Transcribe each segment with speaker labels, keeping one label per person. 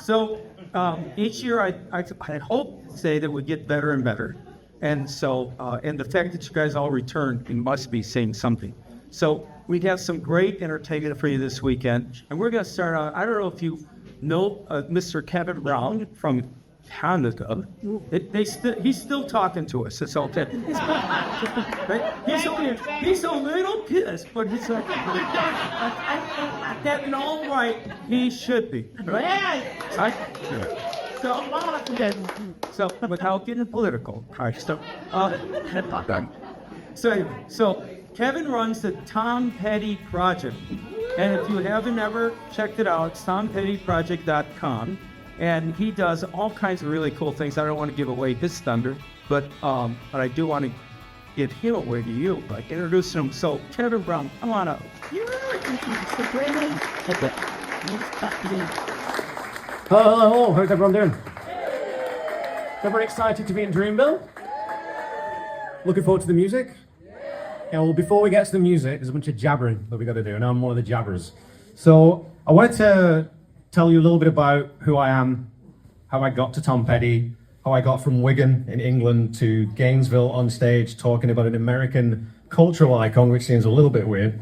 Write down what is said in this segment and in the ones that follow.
Speaker 1: So each year I hope to say that we get better and better. And so, and the fact that you guys all returned, it must be saying something. So we have some great entertainment for you this weekend. And we're going to start out, I don't know if you know Mr. Kevin Brown from Canada. He's still talking to us. It's okay. Right? He's a little pissed, but he's like, that's all right. He should be. Right? So, without getting political, so Kevin runs the Tom Petty Project, and if you haven't ever checked it out, it's tompettyproject.com, and he does all kinds of really cool things. I don't want to give away his thunder, but I do want to give him away to you by introducing him. So, Kevin Brown, come on up.
Speaker 2: Hello, how's everyone doing? Everyone excited to be in Dreamville? Looking forward to the music? Yeah, well, before we get to the music, there's a bunch of jabbering that we got to do, and I'm one of the jabberers. So, I wanted to tell you a little bit about who I am, how I got to Tom Petty, how I got from Wigan in England to Gainesville on stage talking about an American cultural icon, which seems a little bit weird.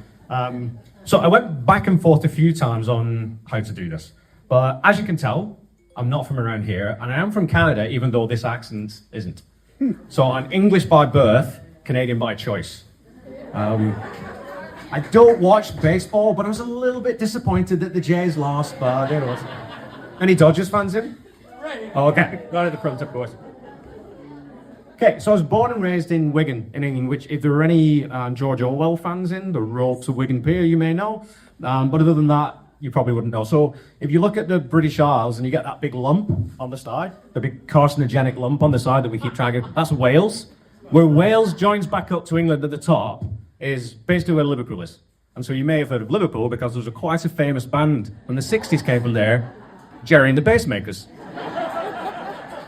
Speaker 2: So I went back and forth a few times on how to do this. But as you can tell, I'm not from around here, and I am from Canada, even though this accent isn't. So I'm English by birth, Canadian by choice. I don't watch baseball, but I was a little bit disappointed that the Jays lost, but there it was. Any Dodgers fans in?
Speaker 3: Right.
Speaker 2: Oh, okay, right at the front, of course. Okay, so I was born and raised in Wigan, in England, which if there are any George Orwell fans in, the road to Wigan Pier, you may know. But other than that, you probably wouldn't know. So if you look at the British Isles and you get that big lump on the side, the big carcinogenic lump on the side that we keep track of, that's Wales. Where Wales joins back up to England at the top is basically where Liverpool is. And so you may have heard of Liverpool because there's quite a famous band when the 60s came from there, Jerry and the Bassmakers.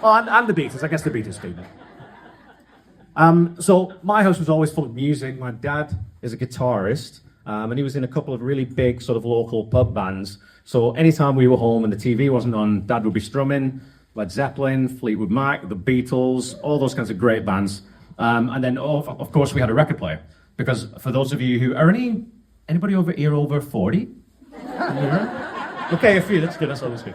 Speaker 2: Oh, and the Beatles, I guess the Beatles too. So my house was always full of music. My dad is a guitarist, and he was in a couple of really big sort of local pub bands. So anytime we were home and the TV wasn't on, Dad would be strumming Led Zeppelin, Fleetwood Mac, the Beatles, all those kinds of great bands. And then, of course, we had a record player. Because for those of you who are anybody over here over 40? Okay, a few. That's good. That's always good.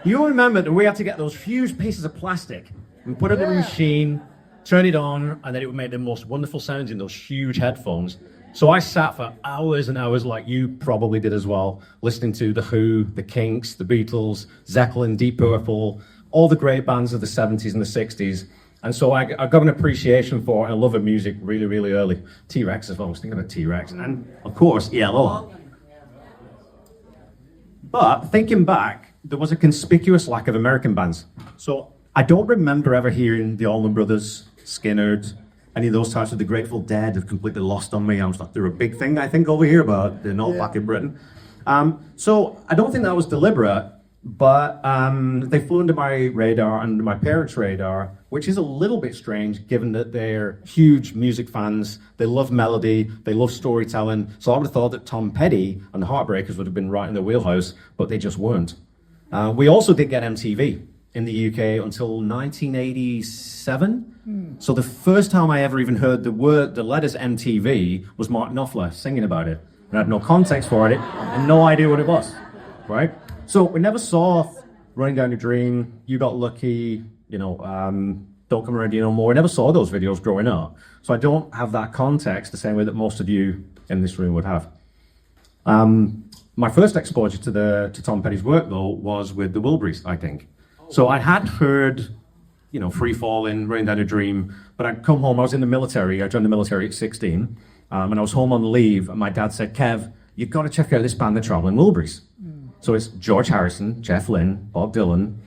Speaker 2: You'll remember that we had to get those huge pieces of plastic and put it in the machine, turn it on, and then it would make the most wonderful sounds in those huge headphones. So I sat for hours and hours, like you probably did as well, listening to The Who, The Kinks, The Beatles, Zeppelin, Deep Purple, all the great bands of the 70s and the 60s. And so I got an appreciation for and a love of music really, really early. T-Rex as well. I was thinking about T-Rex. And, of course, Yellow. But thinking back, there was a conspicuous lack of American bands. So I don't remember ever hearing the Allman Brothers, Skynyrd, any of those types of the Grateful Dead have completely lost on me. I was like, they're a big thing, I think, over here, but they're not back in Britain. So I don't think that was deliberate, but they flew under my radar, under my parents' radar, which is a little bit strange given that they're huge music fans. They love melody, they love storytelling. So I would have thought that Tom Petty and the Heartbreakers would have been right in their wheelhouse, but they just weren't. We also did get MTV in the UK until 1987. So the first time I ever even heard the letters MTV was Mark Knopfler singing about it. And I had no context for it and no idea what it was, right? So we never saw Running Down a Dream, You Got Lucky, Don't Come Around You No More. I never saw those videos growing up. So I don't have that context the same way that most of you in this room would have. My first exposure to Tom Petty's work, though, was with the Wilburys, I think. So I had heard, Free Fallin', Running Down a Dream, but I'd come home, I was in the military, I joined the military at 16, and I was home on leave, and my dad said, Kev, you've got to check out this band, the Traveling Wilburys. So it's George Harrison, Jeff Lynne, Bob Dylan,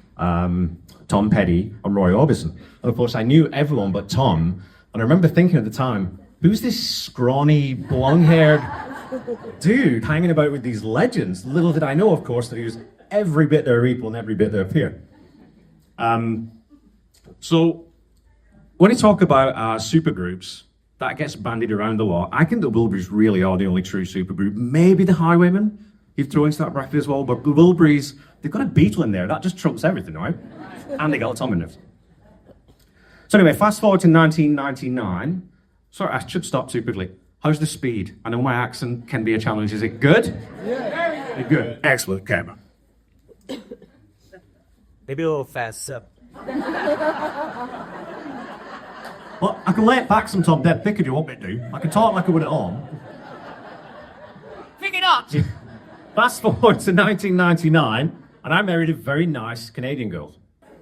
Speaker 2: Tom Petty, and Roy Orbison. And of course, I knew everyone but Tom, and I remember thinking at the time, who's this scrawny, blonde-haired dude hanging about with these legends? Little did I know, of course, that he was every bit their equal and every bit their peer. So when you talk about supergroups, that gets bandied around a lot. I think the Wilburys really are the only true supergroup. Maybe the Highwaymen, He'd throw into that bracket as well. But the Wilburys, they've got a Beatle in there. That just trumps everything, right? And they got a Tom in it. So anyway, fast forward to 1999. Sorry, I should stop too quickly. How's the speed? I know my accent can be a challenge. Is it good? Yeah. Good. Excellent, camera.
Speaker 3: Maybe a little fast.
Speaker 2: Well, I can lay it back some Tom dead thick if you want me to. I can talk like I would at home.
Speaker 3: Pick it up!
Speaker 2: Fast forward to 1999, and I married a very nice Canadian girl.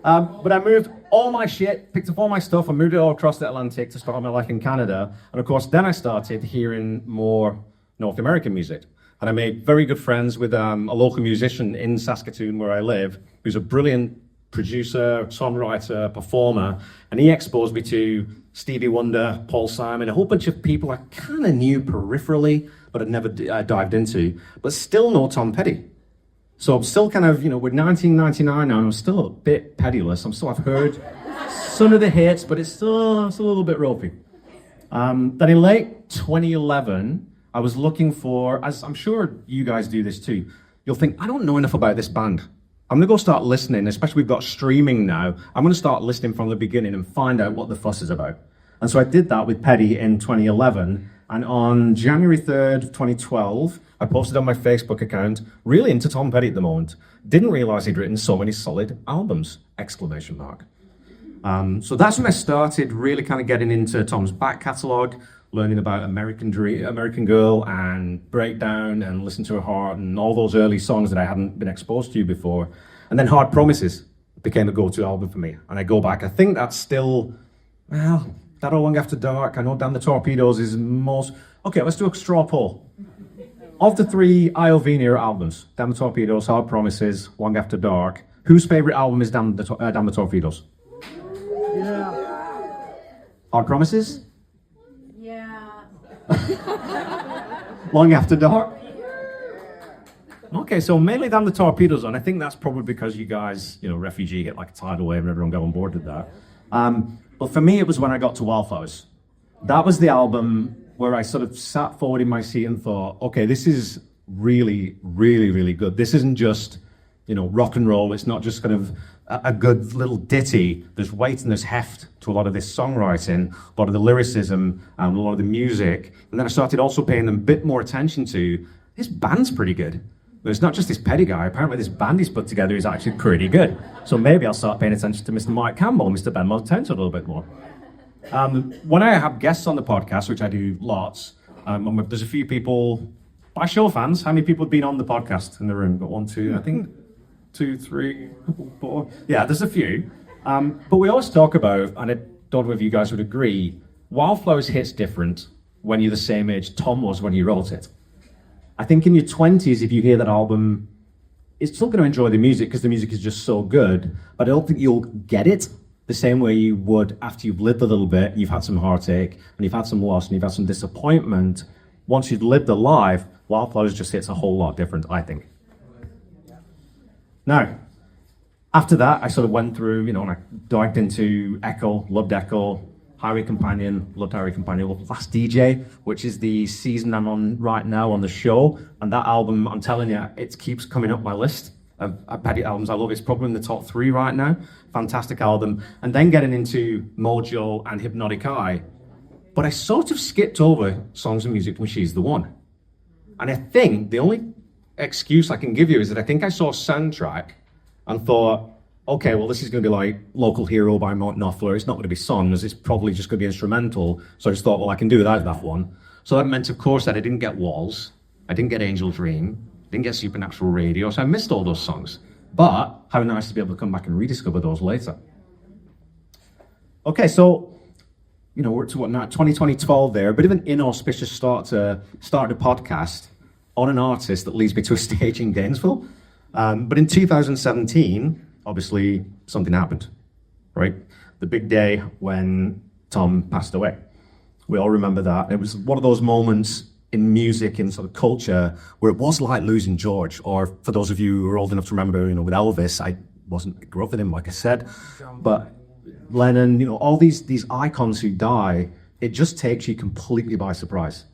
Speaker 2: But I moved all my shit, picked up all my stuff, and moved it all across the Atlantic to start my life in Canada. And of course, then I started hearing more North American music. And I made very good friends with a local musician in Saskatoon, where I live, who's a brilliant producer, songwriter, performer. And he exposed me to Stevie Wonder, Paul Simon, a whole bunch of people I kind of knew peripherally, but had never dived into, but still no Tom Petty. So I'm still kind of, with 1999 now, and I'm still a bit Pettyless. I've heard some of the hits, but it's still a little bit ropey. Then in late 2011, I was looking for, as I'm sure you guys do this too, you'll think, I don't know enough about this band. I'm going to go start listening, especially we've got streaming now. I'm going to start listening from the beginning and find out what the fuss is about. And so I did that with Petty in 2011. And on January 3rd, 2012, I posted on my Facebook account, really into Tom Petty at the moment. Didn't realize he'd written so many solid albums, ! So that's when I started really kind of getting into Tom's back catalogue, learning about American Girl and Breakdown and Listen to Her Heart and all those early songs that I hadn't been exposed to before. And then Hard Promises became a go-to album for me. And I go back, I think that's still, well, That All Long After Dark. I know Damn the Torpedoes is most... Okay, let's do a straw poll. Of the three Iovine albums, Damn the Torpedoes, Hard Promises, Long After Dark, whose favourite album is Damn the Torpedoes?
Speaker 4: Yeah.
Speaker 2: Hard Promises?
Speaker 4: Yeah.
Speaker 2: Long After Dark? Okay, so mainly Damn the Torpedoes, and I think that's probably because you guys, Refugee hit like a tidal wave and everyone got on board with that. But for me, it was when I got to Wildflowers. That was the album where I sort of sat forward in my seat and thought, okay, this is really, really, really good. This isn't just, rock and roll. It's not just kind of a good little ditty. There's weight and there's heft to a lot of this songwriting, a lot of the lyricism, and a lot of the music. And then I started also paying a bit more attention to, this band's pretty good. It's not just this Petty guy. Apparently this band he's put together is actually pretty good. So maybe I'll start paying attention to Mr. Mike Campbell and Mr. Ben Montento a little bit more. When I have guests on the podcast, which I do lots, there's a few people, by show of hands, how many people have been on the podcast in the room? Got 1, 2, I think 2, 3, 4. Yeah, there's a few. But we always talk about, and I don't know if you guys would agree, Wildflowers hits different when you're the same age Tom was when he wrote it. I think in your 20s, if you hear that album, it's still going to enjoy the music because the music is just so good, but I don't think you'll get it the same way you would after you've lived a little bit, you've had some heartache, and you've had some loss, and you've had some disappointment. Once you've lived a life, Wildflowers just hits a whole lot different, I think. Now, after that, I sort of went through, and I dived into Echo, loved Echo, Highway Companion, loved Highway Companion, loved Last DJ, which is the season I'm on right now on the show. And that album, I'm telling you, it keeps coming up my list of Petty albums I love. It's probably in the top 3 right now. Fantastic album. And then getting into Mojo and Hypnotic Eye. But I sort of skipped over Songs and Music when She's the One. And I think the only excuse I can give you is that I think I saw Soundtrack and thought, okay, well, this is going to be like Local Hero by Mark Knopfler. It's not going to be songs. It's probably just going to be instrumental. So I just thought, well, I can do without that one. So that meant, of course, that I didn't get Walls. I didn't get Angel Dream. Didn't get Supernatural Radio. So I missed all those songs. But how nice to be able to come back and rediscover those later. Okay, so, we're to what now? 2012 there. A bit of an inauspicious start to the podcast on an artist that leads me to a stage in Gainesville. But in 2017... obviously, something happened, right? The big day when Tom passed away. We all remember that. It was one of those moments in music, in sort of culture, where it was like losing George. Or for those of you who are old enough to remember, with Elvis, I grew up with him, like I said. But Lennon, all these icons who die, it just takes you completely by surprise.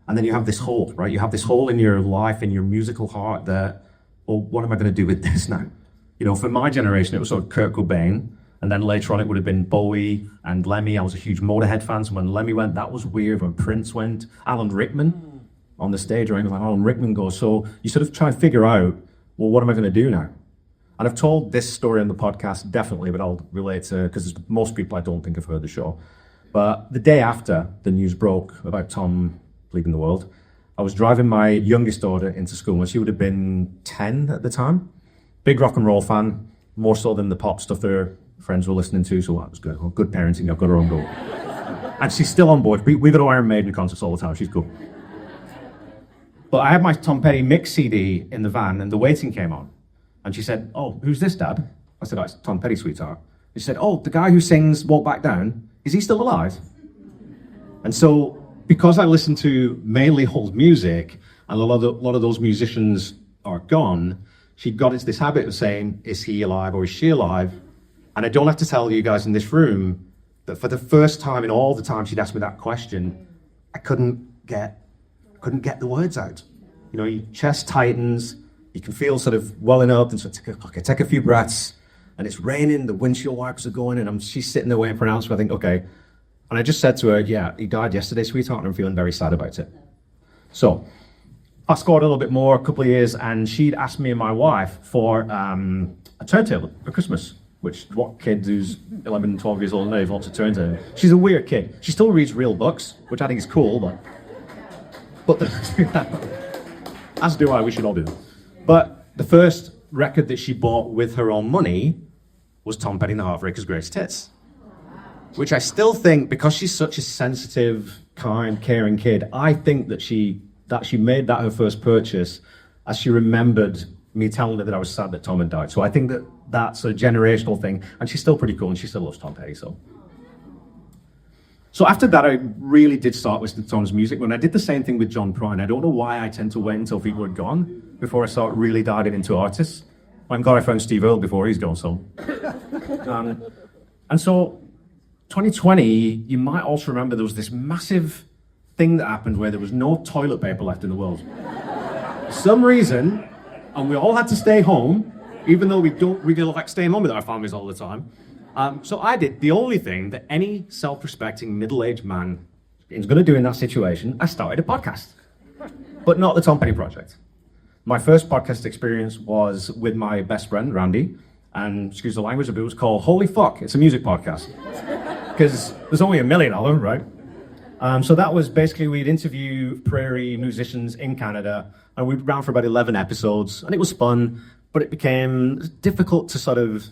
Speaker 2: And then you have this hole, right? You have this hole in your life, in your musical heart that, well, what am I going to do with this now? You know, for my generation, it was sort of Kurt Cobain. And then later on, it would have been Bowie and Lemmy. I was a huge Motorhead fan, so when Lemmy went, that was weird. When Prince went, Alan Rickman on the stage, right? Like Alan Rickman goes. So you sort of try and figure out, well, what am I going to do now? And I've told this story on the podcast, definitely, but I'll relate to, because most people I don't think have heard the show. But the day after the news broke about Tom leaving the world, I was driving my youngest daughter into school, and she would have been 10 at the time. Big rock and roll fan, more so than the pop stuff their friends were listening to, so that was good. Well, good parenting, I've got her on board. And she's still on board. We go to Iron Maiden concerts all the time, she's cool. But I had my Tom Petty mix CD in the van, and The Waiting came on. And she said, "Oh, who's this, Dad?" I said, "Oh, it's Tom Petty, sweetheart." She said, "Oh, the guy who sings Walk Back Down, is he still alive?" And so, because I listen to mainly old music, and a lot of those musicians are gone, she got into this habit of saying, "Is he alive or is she alive?" And I don't have to tell you guys in this room that for the first time in all the time she'd asked me that question, I couldn't get the words out. You know, your chest tightens, you can feel sort of welling up, and so take a few breaths, and it's raining, the windshield wipers are going, and she's sitting there waiting for an answer. I think, okay. And I just said to her, "Yeah, he died yesterday, sweetheart, and I'm feeling very sad about it." So, fast forward a little bit more, a couple of years, and she'd asked me and my wife for a turntable for Christmas, which what kid who's 11, 12 years old now wants a turntable? She's a weird kid. She still reads real books, which I think is cool, but as do I, we should all do. But the first record that she bought with her own money was Tom Petty and the Heartbreakers' Greatest Hits, which I still think, because she's such a sensitive, kind, caring kid, I think that she made that her first purchase as she remembered me telling her that I was sad that Tom had died. So I think that that's a generational thing, and she's still pretty cool, and she still loves Tom Petty, So after that, I really did start listening to Tom's music. When I did the same thing with John Prine, I don't know why I tend to wait until people are gone before I start really diving into artists. I'm glad I found Steve Earle before he's gone, so. And so, 2020, you might also remember there was this massive thing that happened where there was no toilet paper left in the world. For some reason, and we all had to stay home, even though we don't really like staying home with our families all the time. So I did the only thing that any self-respecting middle-aged man is going to do in that situation. I started a podcast, but not the Tom Petty Project. My first podcast experience was with my best friend, Randy, and excuse the language, but it was called Holy Fuck, It's a Music Podcast. Because there's only a million of them, right? So that was basically, we'd interview prairie musicians in Canada, and we ran for about 11 episodes, and it was fun, but it became difficult to sort of,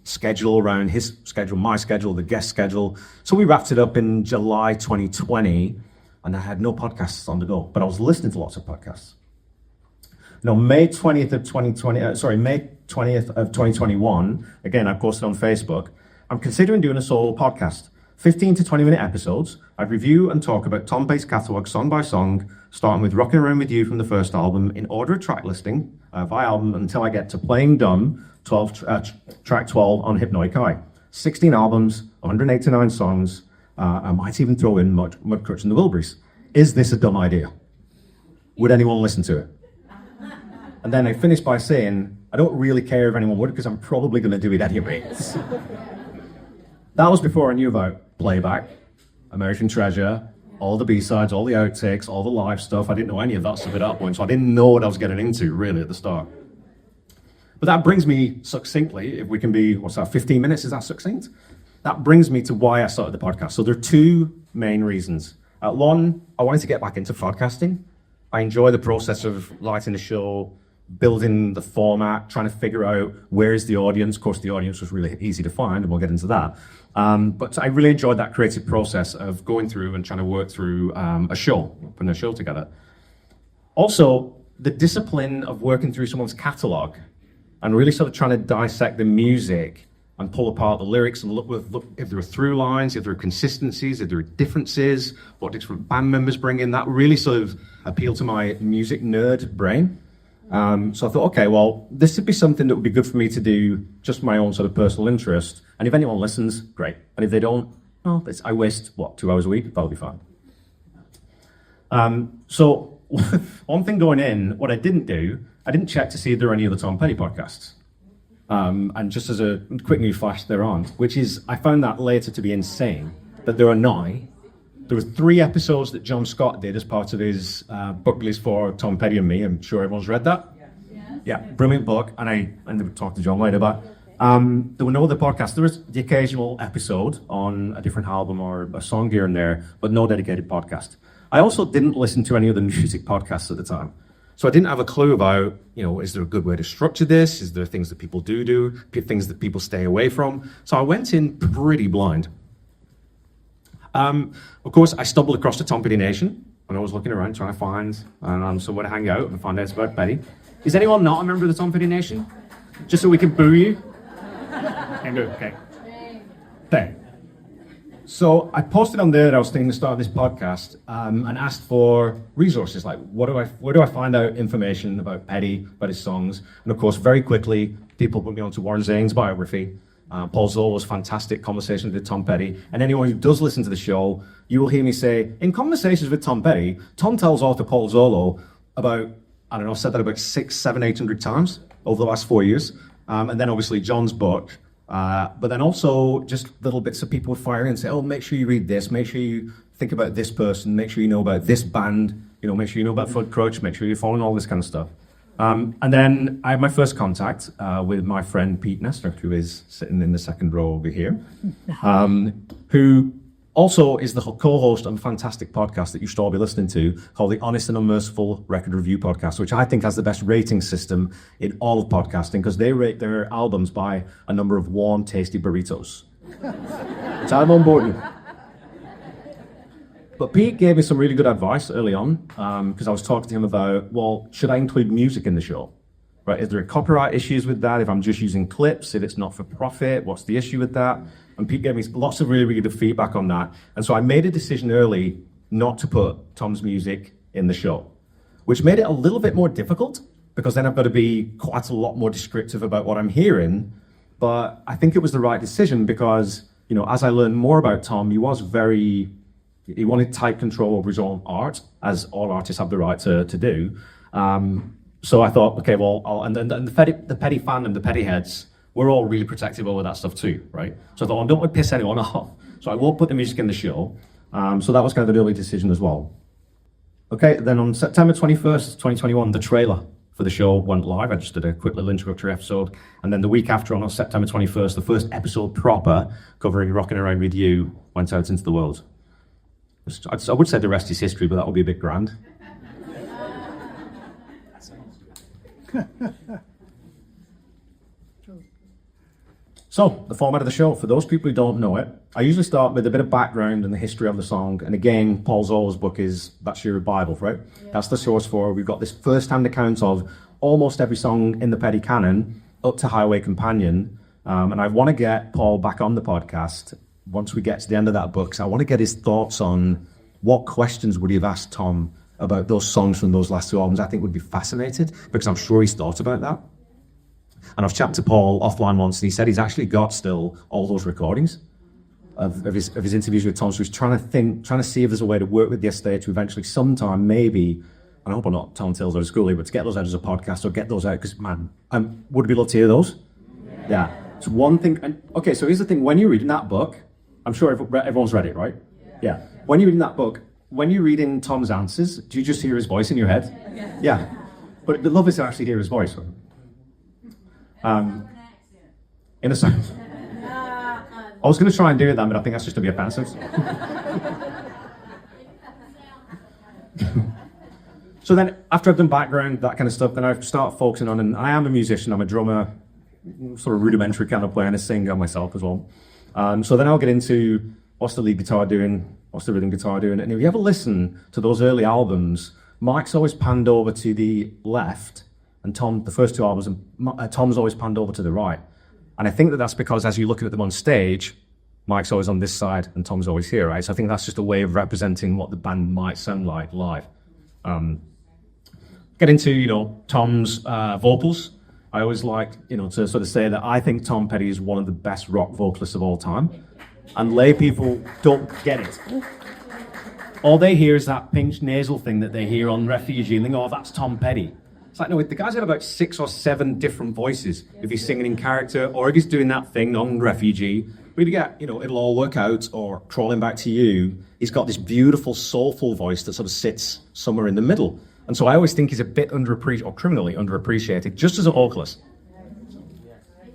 Speaker 2: schedule around his schedule, my schedule, the guest schedule. So we wrapped it up in July 2020, and I had no podcasts on the go, but I was listening to lots of podcasts. May 20th of 2021, again, I posted on Facebook, I'm considering doing a solo podcast. 15 to 20-minute episodes. I'd review and talk about Tom Petty's catalogue song by song, starting with Rockin' Around With You from the first album, in order of track listing by album until I get to Playing Dumb, track 12 on Hypnotic Eye. 16 albums, 189 songs. I might even throw in Mudcrutch and the Wilburys. Is this a dumb idea? Would anyone listen to it? And then I finished by saying, I don't really care if anyone would, because I'm probably going to do it anyway. That was before I knew about Playback, American Treasure, all the B-sides, all the outtakes, all the live stuff. I didn't know any of that stuff at that point, so I didn't know what I was getting into, really, at the start. But that brings me succinctly, if we can be, 15 minutes, is that succinct? That brings me to why I started the podcast. So there are two main reasons. One, I wanted to get back into podcasting. I enjoy the process of writing the show, building the format, trying to figure out where is the audience. Of course, the audience was really easy to find, and we'll get into that. But I really enjoyed that creative process of going through and trying to work through a show, putting a show together. Also, the discipline of working through someone's catalog and really sort of trying to dissect the music and pull apart the lyrics and look if there are through lines, if there are consistencies, if there are differences, what different band members bring in. That really sort of appealed to my music nerd brain. So I thought, okay, well, this would be something that would be good for me to do, just my own sort of personal interest. And if anyone listens, great. And if they don't, well, I waste, 2 hours a week? That'll be fine. So one thing going in, what I didn't do, I didn't check to see if there were any other Tom Petty podcasts. And just as a quick news flash, there aren't, which is, I found that later to be insane, that there are nine. There were 3 episodes that John Scott did as part of his book release for Tom Petty and Me. I'm sure everyone's read that. Yeah, brilliant book. And I ended up talking to John later about there were no other podcasts. There was the occasional episode on a different album or a song here and there, but no dedicated podcast. I also didn't listen to any other music podcasts at the time. So I didn't have a clue about, is there a good way to structure this? Is there things that people do, things that people stay away from? So I went in pretty blind. Of course, I stumbled across the Tom Petty Nation when I was looking around trying to find somewhere to hang out and find out about Petty. Is anyone not a member of the Tom Petty Nation? Just so we can boo you? Okay. There. So I posted on there that I was thinking to start this podcast and asked for resources like where do I find out information about Petty, about his songs? And of course, very quickly, people put me onto Warren Zanes' Biography. Paul Zollo's fantastic conversations with Tom Petty. And anyone who does listen to the show, you will hear me say, in conversations with Tom Petty, Tom tells author Paul Zollo about, I don't know, I've said that about 600, 700, 800 times over the last 4 years. And then obviously John's book. But then also just little bits of people firing and say, oh, make sure you read this, make sure you think about this person, make sure you know about this band, make sure you know about Fudd Crouch, make sure you're following all this kind of stuff. And then I had my first contact with my friend Pete Nestor, who is sitting in the second row over here, who also is the co-host of a fantastic podcast that you should all be listening to called the Honest and Unmerciful Record Review Podcast, which I think has the best rating system in all of podcasting because they rate their albums by a number of warm, tasty burritos, which I'm on board with. But Pete gave me some really good advice early on because I was talking to him about, well, should I include music in the show? Right? Is there copyright issues with that? If I'm just using clips, if it's not for profit, what's the issue with that? And Pete gave me lots of really, really good feedback on that. And so I made a decision early not to put Tom's music in the show, which made it a little bit more difficult because then I've got to be quite a lot more descriptive about what I'm hearing. But I think it was the right decision because, as I learned more about Tom, he wanted tight control over his own art, as all artists have the right to do. So I thought, okay, well, and the Petty fandom, the Petty heads, we're all really protective over that stuff too, right? So I thought, I don't want to piss anyone off, so I won't put the music in the show. So that was kind of an early decision as well. Okay, then on September 21st, 2021, the trailer for the show went live. I just did a quick little introductory episode. And then the week after, on September 21st, the first episode proper, covering Rockin' Around With You, went out into the world. I would say the rest is history, but that would be a bit grand. So, the format of the show, for those people who don't know it, I usually start with a bit of background and the history of the song. And again, Paul Zollo's book that's your Bible, right? Yeah. That's the source for, we've got this first-hand account of almost every song in the Petty canon, up to Highway Companion. And I want to get Paul back on the podcast once we get to the end of that book. So I want to get his thoughts on what questions would he have asked Tom about those songs from those last 2 albums. I think would be fascinated because I'm sure he's thought about that. And I've chatted to Paul offline once, and he said he's actually got still all those recordings of his interviews with Tom. So he's trying to see if there's a way to work with the estate to eventually sometime maybe, and I hope I'm not telling tales out of school here, but to get those out as a podcast or get those out, because man, would we love to hear those? Yeah. It's one thing. And, okay, so here's the thing. When you're reading that book, I'm sure everyone's read it, right? Yeah. When you're reading that book, when you're reading Tom's answers, do you just hear his voice in your head? Yeah. But the love is to actually hear his voice. In a sense. I was going to try and do that, but I think that's just to be offensive. So then, after I've done background, that kind of stuff, then I start focusing on, and I am a musician, I'm a drummer, sort of rudimentary kind of player, and a singer myself as well. So then I'll get into what's the lead guitar doing, what's the rhythm guitar doing, and if you ever listen to those early albums, Mike's always panned over to the left, and Tom, the first 2 albums, and Tom's always panned over to the right. And I think that's because as you look at them on stage, Mike's always on this side and Tom's always here, right? So I think that's just a way of representing what the band might sound like live. Get into, Tom's vocals. I always like, to sort of say that I think Tom Petty is one of the best rock vocalists of all time. And lay people don't get it. all they hear is that pinched nasal thing that they hear on Refugee, and they go, oh, that's Tom Petty. It's like, no, the guy's got about 6 or 7 different voices if he's singing in character or if he's doing that thing on Refugee. We get, it'll all work out, or Crawling Back to You. He's got this beautiful, soulful voice that sort of sits somewhere in the middle. And so I always think he's a bit underappreciated, or criminally underappreciated, just as an vocalist.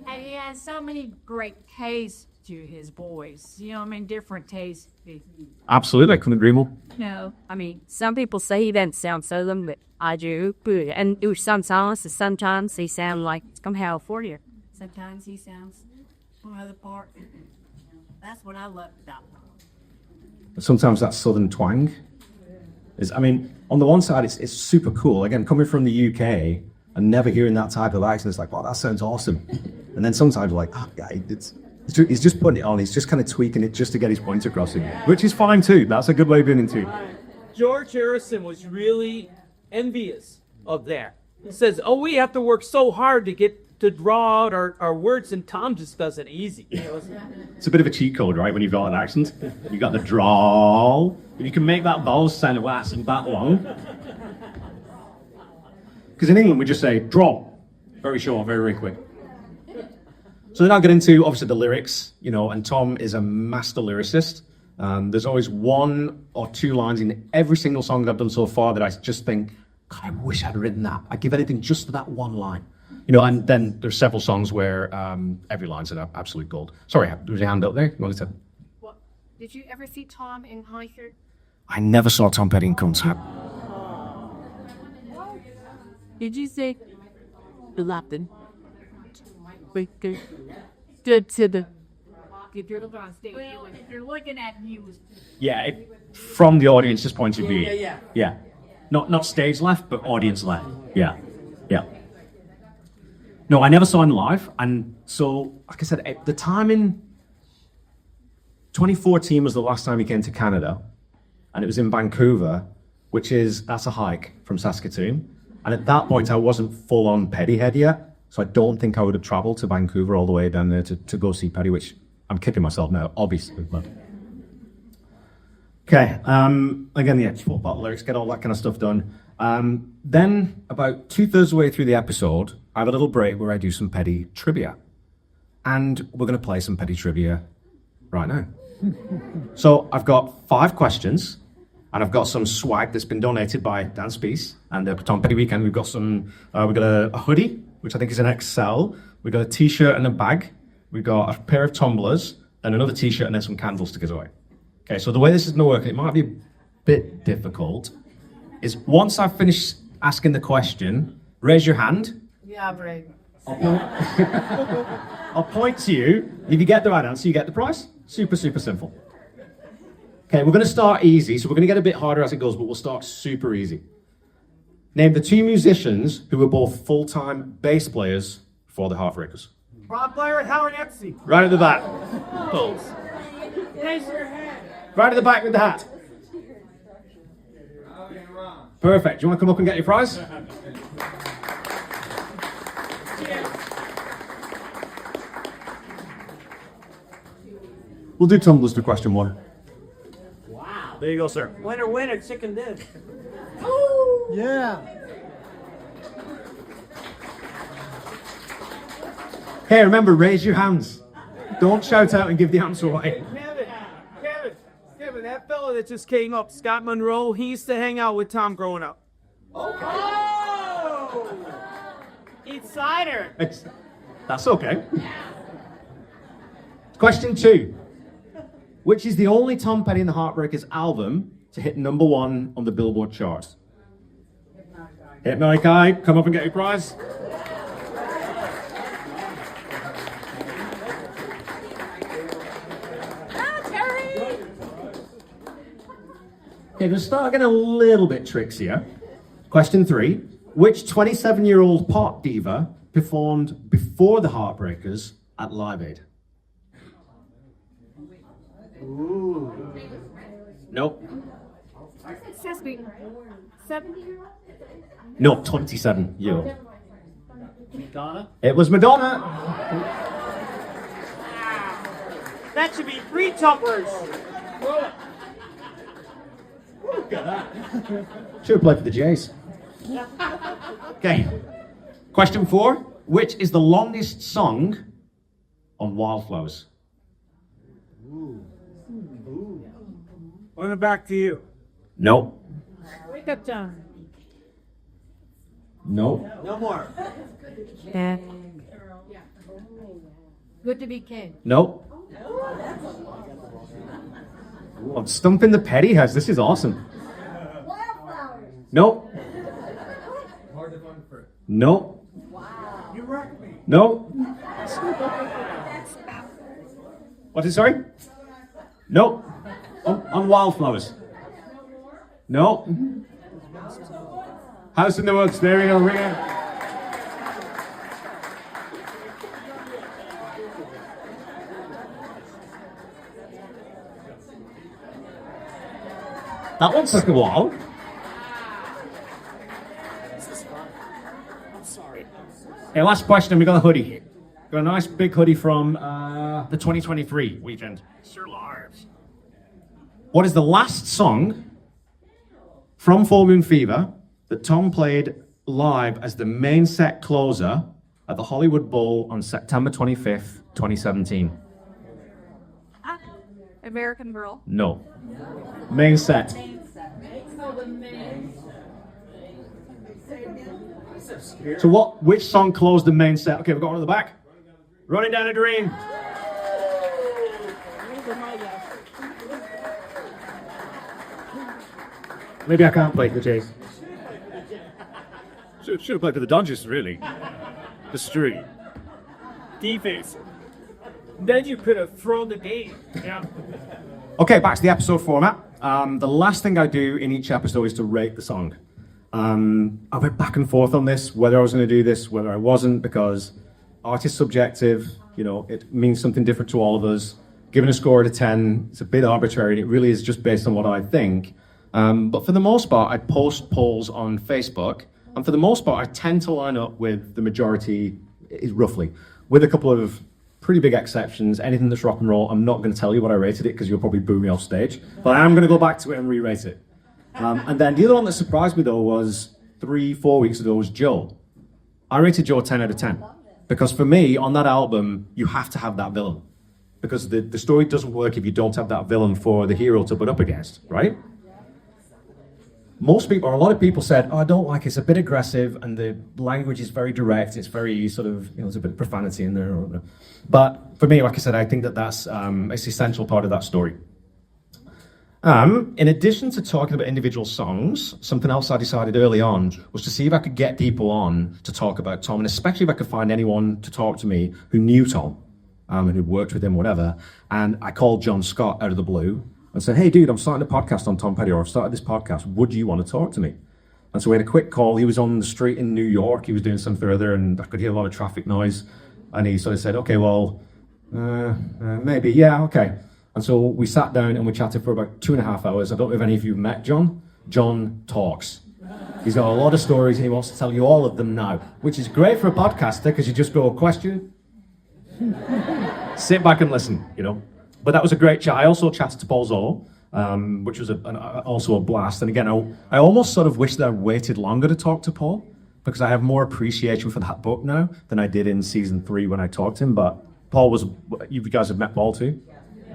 Speaker 3: And he has so many great tastes to his voice. Different tastes.
Speaker 2: Absolutely, I couldn't agree more.
Speaker 4: No, some people say he doesn't sound Southern, but I do. And some songs, sometimes he sounds like it's from California.
Speaker 3: Sometimes he sounds from other part. That's what I love about him.
Speaker 2: Sometimes that Southern twang is, on the one side, it's super cool. Again, coming from the UK and never hearing that type of accent, it's like, wow, that sounds awesome. And then sometimes like, he's just putting it on. He's just kind of tweaking it just to get his point across, which is fine too. That's a good way of being into.
Speaker 5: George Harrison was really envious of that. He says, oh, we have to work so hard to draw out our words, and Tom just does it easy.
Speaker 2: It's a bit of a cheat code, right? When you've got an accent, you got the drawl, and you can make that vowel sound of wax and that long. Because in England, we just say draw, very short, very, very quick. So then I'll get into, obviously, the lyrics, and Tom is a master lyricist. There's always 1 or 2 lines in every single song that I've done so far that I just think, God, I wish I'd written that. I'd give anything just for that one line. And then there's several songs where every line's an absolute gold. Sorry, there was a hand up there. You wanted to...
Speaker 3: Well, did you ever see Tom in concert?
Speaker 2: I never saw Tom Petty in concert.
Speaker 4: Did you say the Latin? To the...
Speaker 3: If you're looking on stage, if you're looking at you.
Speaker 2: Yeah, from the audience's point of view. Yeah. Not stage left, but audience left. Yeah. No, I never saw him live, and so, like I said, the time in 2014 was the last time he came to Canada, and it was in Vancouver, that's a hike from Saskatoon, and at that point I wasn't full-on Petty head yet, so I don't think I would have travelled to Vancouver all the way down there to go see Petty, which I'm kicking myself now, obviously. But... Okay, again, the football lyrics, get all that kind of stuff done. Then, about 2/3 of the way through the episode, I have a little break where I do some Petty trivia. And we're going to play some Petty trivia right now. So, I've got 5 questions, and I've got some swag that's been donated by Dan Speece and the Tom Petty Weekend. We've got a hoodie, which I think is an XL. We've got a t-shirt and a bag. We've got a pair of tumblers, and another t-shirt, and then some candles to give away. Okay, so the way this is going to work, it might be a bit difficult, is once I've finished asking the question, raise your hand.
Speaker 3: Yeah, right.
Speaker 2: I'll point to you. If you get the right answer, you get the prize. Super, super simple. Okay, we're going to start easy, so we're going to get a bit harder as it goes, but we'll start super easy. Name the 2 musicians who were both full-time bass players for the Heartbreakers.
Speaker 5: Bob Blair and Howard Epstein.
Speaker 2: Right at the back.
Speaker 5: Raise your hand.
Speaker 2: Right at the back with the hat. Perfect. Do you want to come up and get your prize? We'll do tumblers to question 1.
Speaker 5: Wow.
Speaker 2: There you go, sir.
Speaker 5: Winner, chicken dinner.
Speaker 6: Yeah.
Speaker 2: Hey, remember, raise your hands. Don't shout out and give the answer away.
Speaker 5: Kevin, that fella that just came up, Scott Monroe, he used to hang out with Tom growing up. Okay. Oh! Eat cider.
Speaker 2: That's okay. Question 2. Which is the only Tom Petty and the Heartbreakers album to hit number 1 on the Billboard charts? Hypnotic Eye, come up and get your prize. Okay, we'll start getting a little bit trickier. Question 3. Which 27-year-old pop diva performed before the Heartbreakers at Live Aid?
Speaker 5: Ooh.
Speaker 2: Nope.
Speaker 3: Sesame. 70-year-old?
Speaker 2: No, 27-year-old.
Speaker 5: Madonna?
Speaker 2: It was Madonna.
Speaker 5: That should be 3 tumblers.
Speaker 2: Should have played for the Jays. Okay. Question 4. Which is the longest song on Wildflowers?
Speaker 5: Run it back to you.
Speaker 2: No.
Speaker 3: Wake up time.
Speaker 2: No.
Speaker 5: No more.
Speaker 4: Yeah.
Speaker 3: Good to be king.
Speaker 2: No. I'm stumping the petty heads. This is awesome. No. No.
Speaker 5: You wrecked me.
Speaker 2: No. What's it, sorry? No. On Wildflowers. No. House in the Woods. There we go. Ring it. That one took a while. Okay, last question. We got a hoodie. Got a nice big hoodie from the 2023 weekend. Sir Lars. What is the last song from Full Moon Fever that Tom played live as the main set closer at the Hollywood Bowl on September 25th, 2017?
Speaker 4: American Girl.
Speaker 2: No. Main set. So which song closed the main set? Okay, we've got one at the back. Running Down a Dream. Maybe I can't play for the Jays. Should have played for the Dodgers, really. The street.
Speaker 5: Defense. Then you could have thrown the game. Yeah.
Speaker 2: Okay, back to the episode format. The last thing I do in each episode is to rate the song. I went back and forth on this, whether I was going to do this, whether I wasn't, because art is subjective. You know, it means something different to all of us. Giving a score out of 10, it's a bit arbitrary, and it really is just based on what I think. But for the most part, I post polls on Facebook, and for the most part, I tend to line up with the majority, roughly, with a couple of pretty big exceptions. Anything that's rock and roll, I'm not going to tell you what I rated it, because you'll probably boo me off stage. But I am going to go back to it and re-rate it. And then the other one that surprised me, though, was 3-4 weeks ago, was Joe. I rated Joe 10 out of 10. Because for me, on that album, you have to have that villain. Because the story doesn't work if you don't have that villain for the hero to put up against, right? Most people, or a lot of people said, oh, I don't like it, it's a bit aggressive, and the language is very direct, it's very sort of, you know, there's a bit of profanity in there. But for me, like I said, I think that's an essential part of that story. In addition to talking about individual songs, something else I decided early on was to see if I could get people on to talk about Tom, and especially if I could find anyone to talk to me who knew Tom, and who worked with him, whatever. And I called John Scott out of the blue and said, hey, dude, I'm starting a podcast on Tom Petty, or I've started this podcast. Would you want to talk to me? And so we had a quick call. He was on the street in New York. He was doing something or other, and I could hear a lot of traffic noise. And he sort of said, okay, well, maybe, yeah, okay. And so we sat down and we chatted for about 2.5 hours. I don't know if any of you met John. John talks. He's got a lot of stories and he wants to tell you all of them now, which is great for a podcaster because you just go, question, sit back and listen, you know. But that was a great chat. I also chatted to Paul Zollo, which was also a blast. And again, I almost sort of wish that I waited longer to talk to Paul because I have more appreciation for that book now than I did in season 3 when I talked to him. But Paul was, you guys have met Paul too?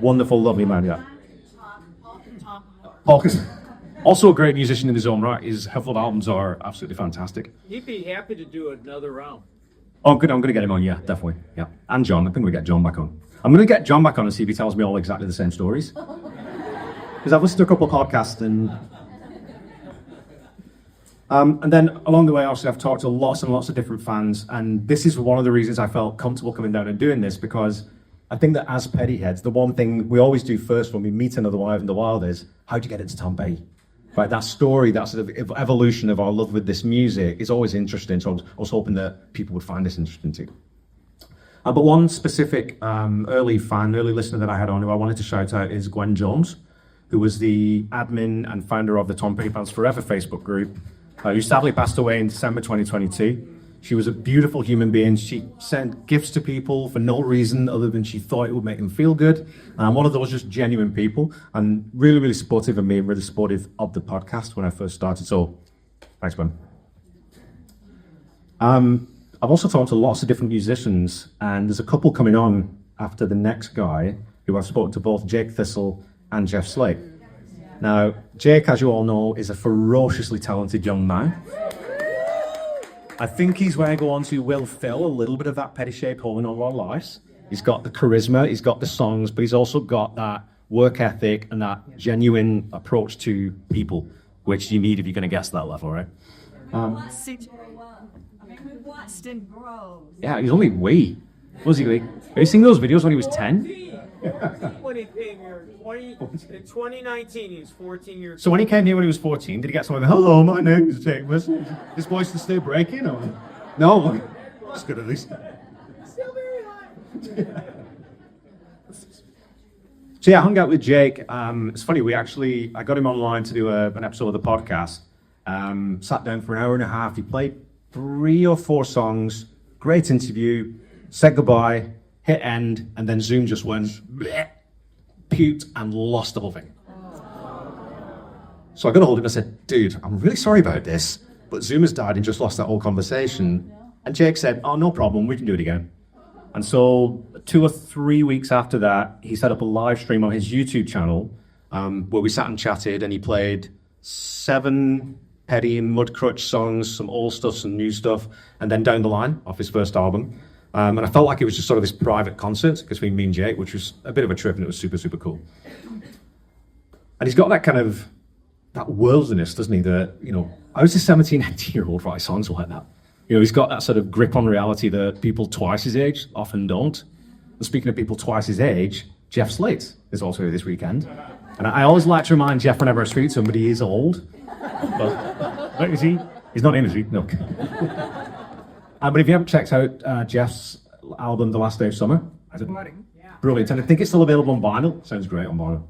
Speaker 2: Wonderful, lovely man, yeah. Paul is also a great musician in his own right. His Heffled albums are absolutely fantastic.
Speaker 5: He'd be happy to do another round.
Speaker 2: Oh, good. I'm going to get him on, yeah, definitely. Yeah. And John. I think we'll get John back on. I'm going to get John back on and see if he tells me all exactly the same stories. Because I've listened to a couple of podcasts and then along the way, obviously, I've talked to lots and lots of different fans. And this is one of the reasons I felt comfortable coming down and doing this, because I think that as Petty heads, the one thing we always do first when we meet another wife in the wild is, how'd you get into Tom Petty? Right, that story, that sort of evolution of our love with this music is always interesting. So I was hoping that people would find this interesting too. But one specific early listener that I had on who I wanted to shout out is Gwen Jones, who was the admin and founder of the Tom Petty Fans Forever Facebook group, who sadly passed away in December 2022. She was a beautiful human being. She sent gifts to people for no reason other than she thought it would make them feel good. And one of those just genuine people, and really, really supportive of me and really supportive of the podcast when I first started. So, thanks, man. I've also talked to lots of different musicians, and there's a couple coming on after the next guy who I've spoken to, both Jake Thistle and Jeff Slate. Now, Jake, as you all know, is a ferociously talented young man. I think he's where I go on to will fill a little bit of that petty shape hole in all our lives. He's got the charisma, he's got the songs, but he's also got that work ethic and that genuine approach to people, which you need if you're going to get to that level, right?
Speaker 3: We watched him grow.
Speaker 2: Yeah, he's only wee. Was he? Have you seen those videos when he was 10?
Speaker 5: When he came here, in 2019, he was 14 years old.
Speaker 2: So when he came here when he was 14, did he get something like, hello, my name is Jake Wilson. His voice is still breaking? Or? No? That's good at least.
Speaker 5: Still very high.
Speaker 2: So yeah, I hung out with Jake. It's funny, I got him online to do an episode of the podcast. Sat down for an hour and a half. He played 3 or 4 songs. Great interview. Said goodbye. Hit end. And then Zoom just went, bleh, puked and lost the whole thing. So I got a hold of him and I said, dude, I'm really sorry about this, but Zoom has died and just lost that whole conversation. And Jake said, oh, no problem. We can do it again. And so 2 or 3 weeks after that, he set up a live stream on his YouTube channel where we sat and chatted, and he played 7 Petty and Mudcrutch songs, some old stuff, some new stuff, and then Down the Line off his first album. And I felt like it was just sort of this private concert between me and Jake, which was a bit of a trip, and it was super, super cool. And he's got that kind of, that worldliness, doesn't he? That, you know, I was a 17, 18-year-old write songs like that. You know, he's got that sort of grip on reality that people twice his age often don't. And speaking of people twice his age, Jeff Slate is also here this weekend. And I always like to remind Jeff whenever I speak to him, but he is old. But, is he? He's not in, is he? No. But if you haven't checked out Jeff's album, The Last Day of Summer, brilliant. And I think it's still available on vinyl. Sounds great on vinyl.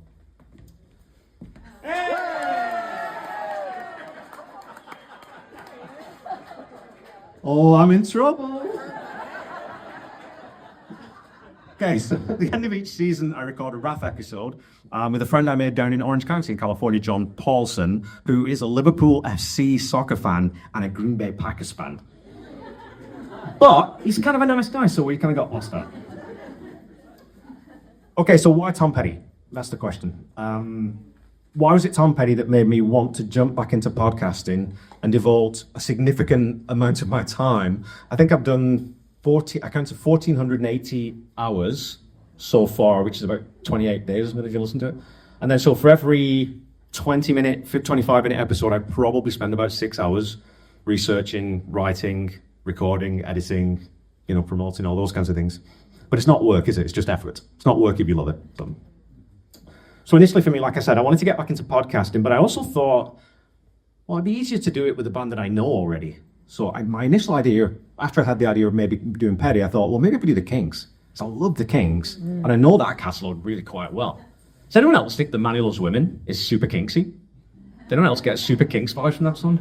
Speaker 2: Oh, I'm in trouble. Okay, so at the end of each season, I record a Wrath episode with a friend I made down in Orange County in California, John Paulson, who is a Liverpool FC soccer fan and a Green Bay Packers fan. But he's kind of a nice guy, so we kind of got lost out. Okay, so why Tom Petty? That's the question. Why was it Tom Petty that made me want to jump back into podcasting and devote a significant amount of my time? I think I've done 1,480 hours so far, which is about 28 days, if you listen to it. And then so for every 25-minute episode, I probably spend about 6 hours researching, writing, recording, editing, you know, promoting, all those kinds of things. But it's not work, is it? It's just effort. It's not work if you love it. So initially for me, like I said, I wanted to get back into podcasting, but I also thought, well, it'd be easier to do it with a band that I know already. So my initial idea, after I had the idea of maybe doing Petty, I thought, well, maybe if we do the Kings. So I love the Kings, and I know that catalogue really quite well. Does anyone else think The Man Who Loves Women is super kinksy? Did anyone else get a super kinks vibe from that song?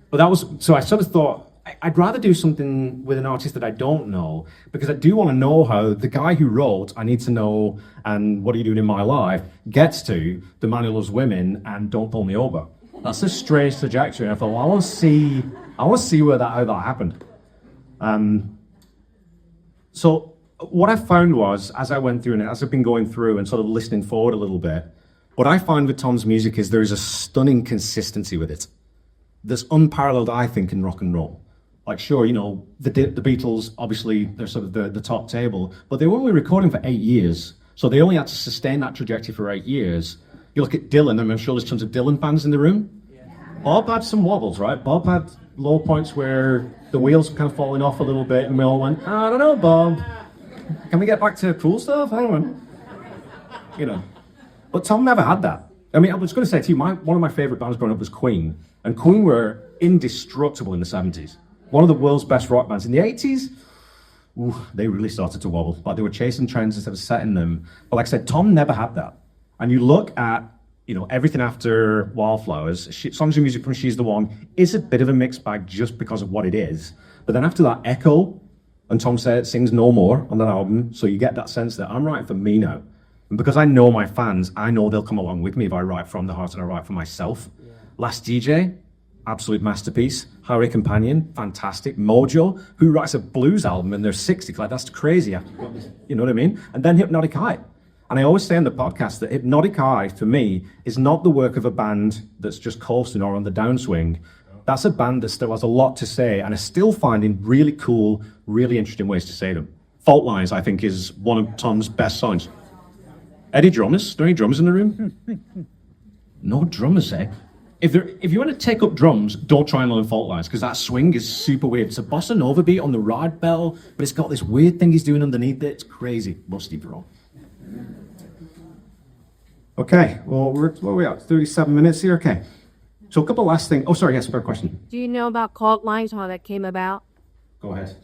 Speaker 2: But so I sort of thought, I'd rather do something with an artist that I don't know, because I do want to know how the guy who wrote I Need to Know and What Are You Doing in My Life gets to The Man Who Loves Women and Don't Pull Me Over. That's a strange trajectory. And I thought, well, I want to see how that happened. So what I found was, as I went through and as I've been going through and sort of listening forward a little bit, what I find with Tom's music is there is a stunning consistency with it. There's unparalleled, I think, in rock and roll. Like, sure, you know, the Beatles, obviously, they're sort of the top table, but they were only recording for 8 years. So they only had to sustain that trajectory for 8 years. You look at Dylan, and I'm sure there's tons of Dylan fans in the room. Yeah. Bob had some wobbles, right? Bob had low points where the wheels were kind of falling off a little bit, and we all went, I don't know, Bob. Can we get back to cool stuff? I don't know. You know. But Tom never had that. I mean, I was going to say to you, one of my favourite bands growing up was Queen. And Queen were indestructible in the 70s. One of the world's best rock bands. In the 80s, they really started to wobble. Like they were chasing trends instead of setting them. But like I said, Tom never had that. And you look at everything after Wildflowers, songs and music from She's the One, is a bit of a mixed bag just because of what it is. But then after that, Echo, and Tom sings No More on that album, so you get that sense that I'm writing for me now. And because I know my fans, I know they'll come along with me if I write from the heart and I write for myself. Yeah. Last DJ, absolute masterpiece. Highway Companion, fantastic. Mojo, who writes a blues album in their 60s, like that's crazy. You know what I mean? And then Hypnotic Eye. And I always say on the podcast that Hypnotic Eye, for me, is not the work of a band that's just coasting or on the downswing. That's a band that still has a lot to say and is still finding really cool, really interesting ways to say them. Fault Lines, I think, is one of Tom's best songs. Eddie drummers? Are there any drummers in the room? No drummers, eh? If you want to take up drums, don't try and learn Fault Lines, because that swing is super weird. It's a bossa nova beat on the ride bell, but it's got this weird thing he's doing underneath it. It's crazy. Rusty bro. Okay, well, where are we at? 37 minutes here? Okay. So a couple last things. Oh, sorry, yes, I've got a question.
Speaker 4: Do you know about Cult Lines, how that came about?
Speaker 2: Go ahead.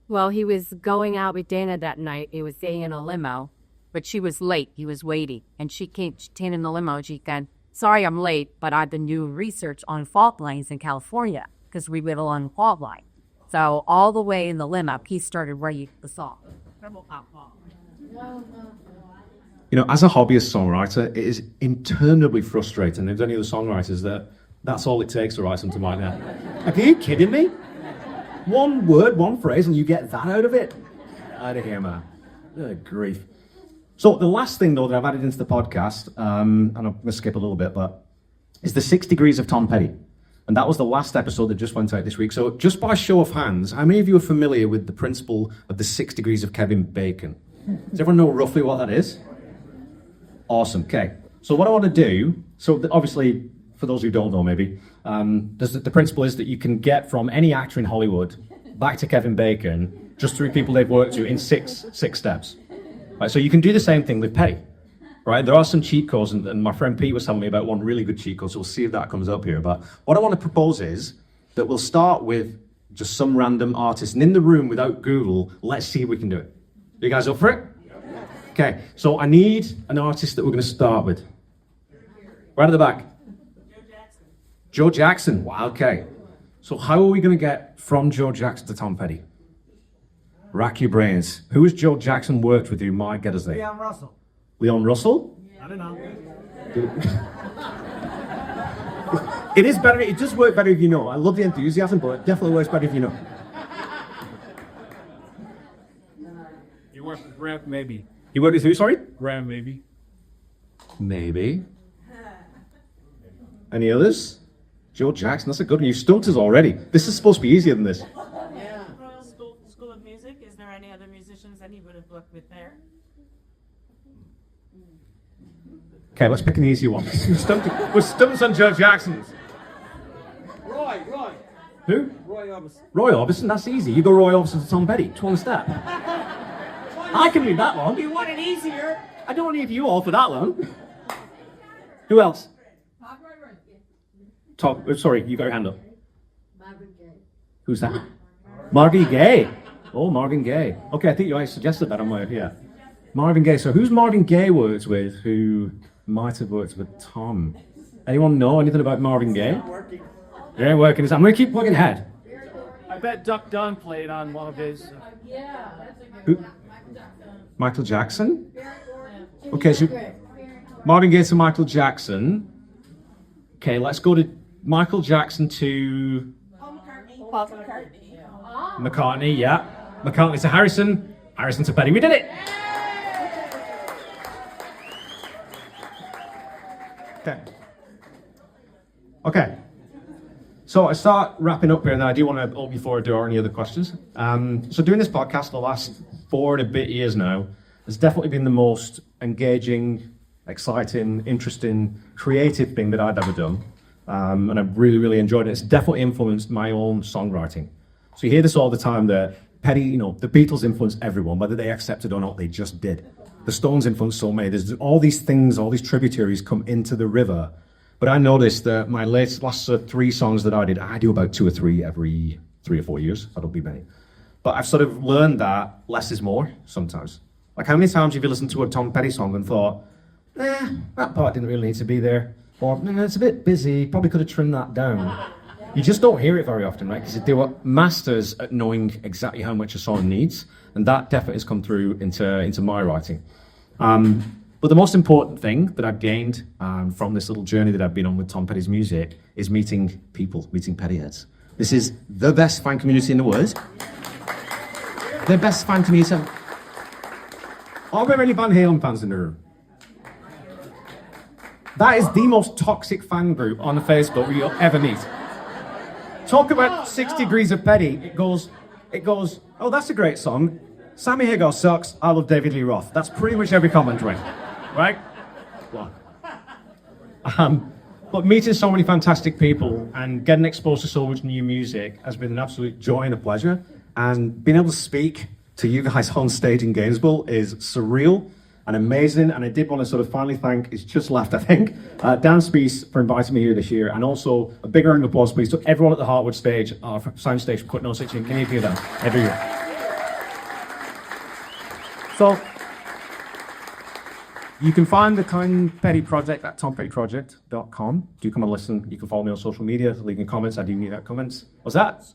Speaker 4: Well, he was going out with Dana that night. He was staying in a limo, but she was late. He was waiting. And she came in the limo and she said, sorry, I'm late, but I've been doing research on fault lines in California because we live along fault line. So all the way in the limo, he started writing the song.
Speaker 2: As a hobbyist songwriter, it is interminably frustrating. There's any other songwriters that's all it takes to write something like that. Like, are you kidding me? One word, one phrase, and you get that out of it? Out of here, man. Good grief. So the last thing, though, that I've added into the podcast, and I'm going to skip a little bit, but is the 6 Degrees of Tom Petty. And that was the last episode that just went out this week. So just by show of hands, how many of you are familiar with the principle of the 6 Degrees of Kevin Bacon? Does everyone know roughly what that is? Awesome. Okay. So what I want to do, obviously, for those who don't know maybe, the principle is that you can get from any actor in Hollywood back to Kevin Bacon just through people they've worked with in six steps. Right, so you can do the same thing with Petty. Right? There are some cheat codes, and my friend Pete was telling me about one really good cheat code, so we'll see if that comes up here. But what I want to propose is that we'll start with just some random artist, and in the room without Google, let's see if we can do it. You guys up for it? Okay, so I need an artist that we're going to start with. Right at the back. Joe Jackson. Wow, okay. So how are we going to get from Joe Jackson to Tom Petty? Rack your brains. Who has Joe Jackson worked with who might get us there?
Speaker 6: Leon Russell.
Speaker 2: Leon Russell?
Speaker 6: I don't know.
Speaker 2: It is better. It does work better if you know. I love the enthusiasm, but it definitely works better if you know.
Speaker 7: You work with Rev, maybe.
Speaker 2: You worked with who, sorry?
Speaker 7: Rev, maybe.
Speaker 2: Maybe. Any others? Joe Jackson, that's a good one. You stumped us already. This is supposed to be easier than this.
Speaker 8: Royal School of Music. Is there any other musicians that he would have worked with there?
Speaker 2: Okay, let's pick an easier one. We're stumped on Joe Jackson's.
Speaker 6: Roy.
Speaker 2: Who?
Speaker 6: Roy Orbison.
Speaker 2: Roy Orbison, that's easy. You go Roy Orbison to Tom Petty. Which one's that? I can read that long.
Speaker 5: You want it easier?
Speaker 2: I don't need you all for that long. Who else? Sorry, you got your hand up.
Speaker 9: Marvin Gaye.
Speaker 2: Who's that? Marvin Gaye. Oh, Marvin Gaye. Okay, I think you suggested that on my yeah. Marvin Gaye. So who's Marvin Gaye worked with who might have worked with Tom? Anyone know anything about Marvin Gaye? It ain't working. I'm going to keep looking ahead.
Speaker 5: I bet Duck Dunn played on one of his.
Speaker 2: Who? Michael Jackson? Okay, so Marvin Gaye to Michael Jackson. Okay, let's go to Michael Jackson to McCartney, yeah. McCartney to Harrison. Harrison to Petty. We did it! Okay. So I start wrapping up here, and I do want to open before I do any other questions. So doing this podcast the last 4 and a bit years now has definitely been the most engaging, exciting, interesting, creative thing that I've ever done. And I've really, really enjoyed it. It's definitely influenced my own songwriting. So you hear this all the time that Petty, the Beatles influenced everyone, whether they accepted or not, they just did. The Stones influenced so many. There's all these things, all these tributaries come into the river. But I noticed that my last 3 songs that I do about 2 or 3 every 3 or 4 years. I don't be many. But I've sort of learned that less is more sometimes. Like how many times have you listened to a Tom Petty song and thought, that part didn't really need to be there. Or, it's a bit busy, probably could have trimmed that down. You just don't hear it very often, right? Because they were masters at knowing exactly how much a song needs, and that definitely has come through into my writing. But the most important thing that I've gained from this little journey that I've been on with Tom Petty's music is meeting people, meeting Pettyheads. This is the best fan community in the world. The best fan community. Are there any Van Halen fans in the room? That is the most toxic fan group on Facebook you'll ever meet. Talk about 6 degrees of Petty. It goes, oh, that's a great song. Sammy Hagar sucks. I love David Lee Roth. That's pretty much every comment, right? Well, but meeting so many fantastic people and getting exposed to so much new music has been an absolute joy and a pleasure. And being able to speak to you guys on stage in Gainesville is surreal and amazing. And I did want to sort of finally thank, it's just left, I think, Dan Spees for inviting me here this year. And also a big round of applause, please, to everyone at the Heartwood stage, sound stage for Cut No Stitching. Can you do that every year? So, you can find the Tom Petty Project at tompettyproject.com. Do come and listen. You can follow me on social media, leaving comments. I do need that comments. What's that?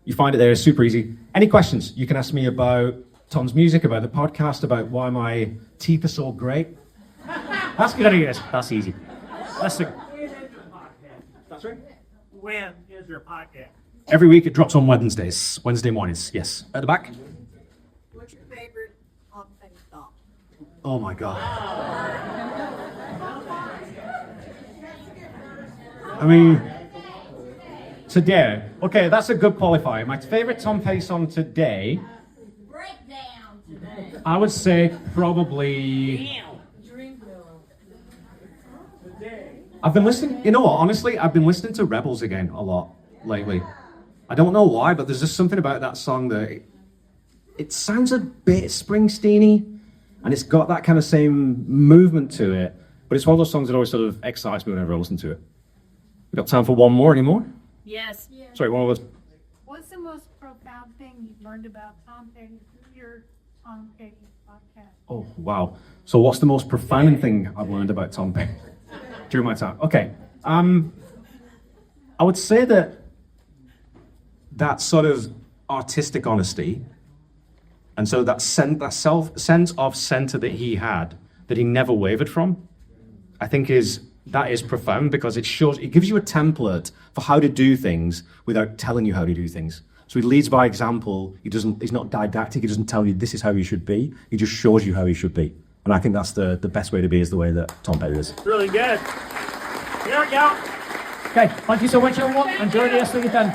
Speaker 2: You find it there. It's super easy. Any questions you can ask me about Tom's music, about the podcast, about why my teeth are so great. That's good ideas. That's easy. That's right.
Speaker 6: When is your podcast?
Speaker 2: Every week it drops on Wednesday mornings. Yes. At the back.
Speaker 8: What's your favorite Tom Petty song?
Speaker 2: Oh my God. I mean, today. Okay, that's a good qualifier. My favorite Tom Petty song today.
Speaker 8: Breakdown today.
Speaker 2: I would say probably. I've been listening. You know what? Honestly, I've been listening to Rebels again a lot lately. I don't know why, but there's just something about that song that it sounds a bit Springsteen-y, and it's got that kind of same movement to it. But it's one of those songs that always sort of excites me whenever I listen to it. We got time for one more? Any more?
Speaker 3: Yes.
Speaker 2: Sorry, one of us.
Speaker 9: What's the most profound thing you've learned about Tom Petty through your Tom Petty podcast?
Speaker 2: Oh, wow. So what's the most profound thing I've learned about Tom Petty during my time? Okay. I would say that sort of artistic honesty, and so that sense of center that he had, that he never wavered from, I think that is profound, because it gives you a template for how to do things without telling you how to do things. So he leads by example. He's not didactic. He doesn't tell you this is how you should be. He just shows you how you should be. And I think that's the best way to be, is the way that Tom Petty is.
Speaker 6: Really good. Here we go.
Speaker 2: Okay, thank you so much, everyone. Enjoy the rest of your time.